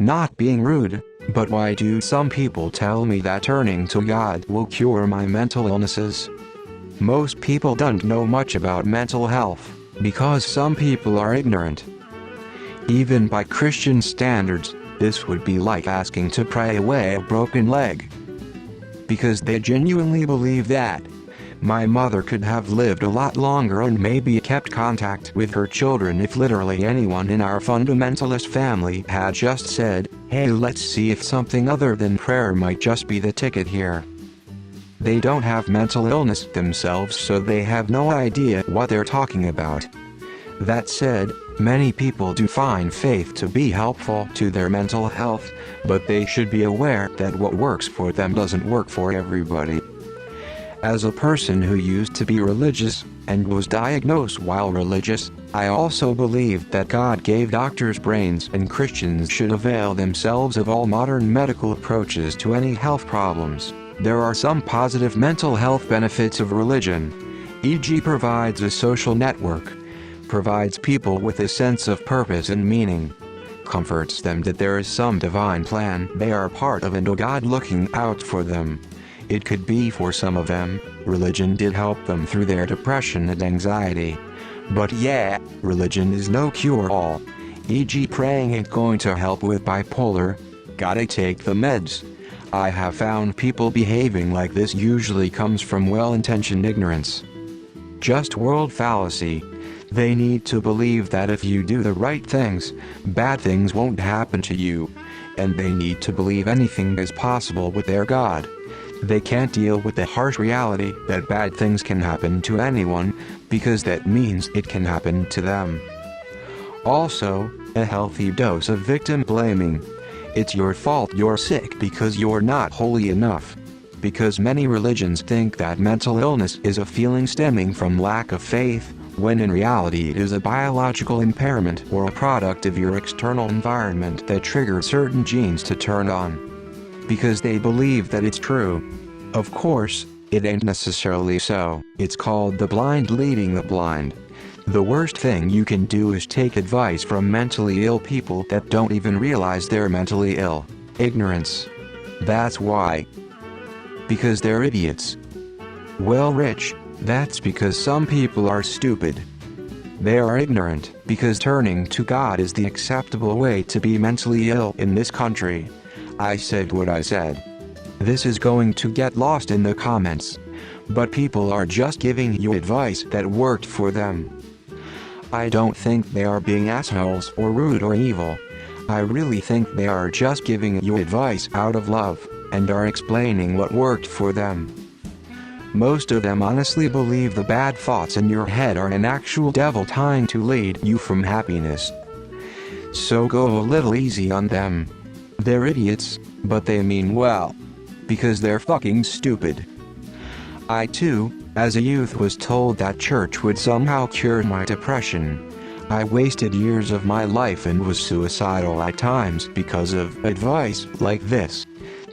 Not being rude, but why do some people tell me that turning to God will cure my mental illnesses? Most people don't know much about mental health, because some people are ignorant. Even by Christian standards, this would be like asking to pray away a broken leg. Because they genuinely believe that my mother could have lived a lot longer and maybe kept contact with her children if literally anyone in our fundamentalist family had just said, "Hey, let's see if something other than prayer might just be the ticket here." They don't have mental illness themselves, so they have no idea what they're talking about. That said, many people do find faith to be helpful to their mental health, but they should be aware that what works for them doesn't work for everybody. As a person who used to be religious, and was diagnosed while religious, I also believe that God gave doctors brains and Christians should avail themselves of all modern medical approaches to any health problems. There are some positive mental health benefits of religion, e.g. provides a social network, provides people with a sense of purpose and meaning, comforts them that there is some divine plan they are part of and a God looking out for them. It could be for some of them, religion did help them through their depression and anxiety. But yeah, religion is no cure-all. E.g. praying ain't going to help with bipolar, gotta take the meds. I have found people behaving like this usually comes from well-intentioned ignorance. Just world fallacy. They need to believe that if you do the right things, bad things won't happen to you. And they need to believe anything is possible with their God. They can't deal with the harsh reality that bad things can happen to anyone, because that means it can happen to them. Also, a healthy dose of victim blaming. It's your fault you're sick because you're not holy enough. Because many religions think that mental illness is a feeling stemming from lack of faith, when in reality it is a biological impairment or a product of your external environment that triggers certain genes to turn on. Because they believe that it's true. Of course, it ain't necessarily so. It's called the blind leading the blind. The worst thing you can do is take advice from mentally ill people that don't even realize they're mentally ill. Ignorance. That's why. Because they're idiots. Well, Rich, that's because some people are stupid. They are ignorant because turning to God is the acceptable way to be mentally ill in this country. I said what I said. This is going to get lost in the comments. But people are just giving you advice that worked for them. I don't think they are being assholes or rude or evil. I really think they are just giving you advice out of love, and are explaining what worked for them. Most of them honestly believe the bad thoughts in your head are an actual devil trying to lead you from happiness. So go a little easy on them. They're idiots, but they mean well. Because they're fucking stupid. I too, as a youth, was told that church would somehow cure my depression. I wasted years of my life and was suicidal at times because of advice like this.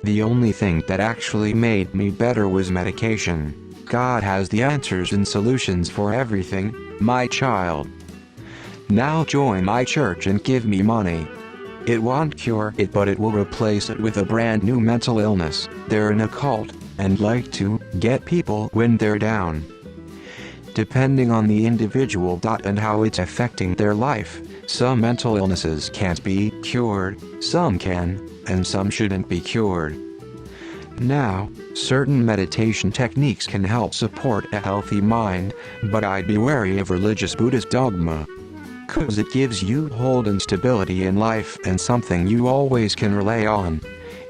The only thing that actually made me better was medication. God has the answers and solutions for everything, my child. Now join my church and give me money. It won't cure it, but it will replace it with a brand new mental illness. They're an occult, and like to get people when they're down. Depending on the individual and how it's affecting their life, some mental illnesses can't be cured, some can, and some shouldn't be cured. Now, certain meditation techniques can help support a healthy mind, but I'd be wary of religious Buddhist dogma. 'Cause it gives you hold and stability in life and something you always can rely on.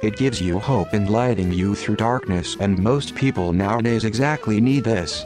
It gives you hope and lighting you through darkness, and most people nowadays exactly need this.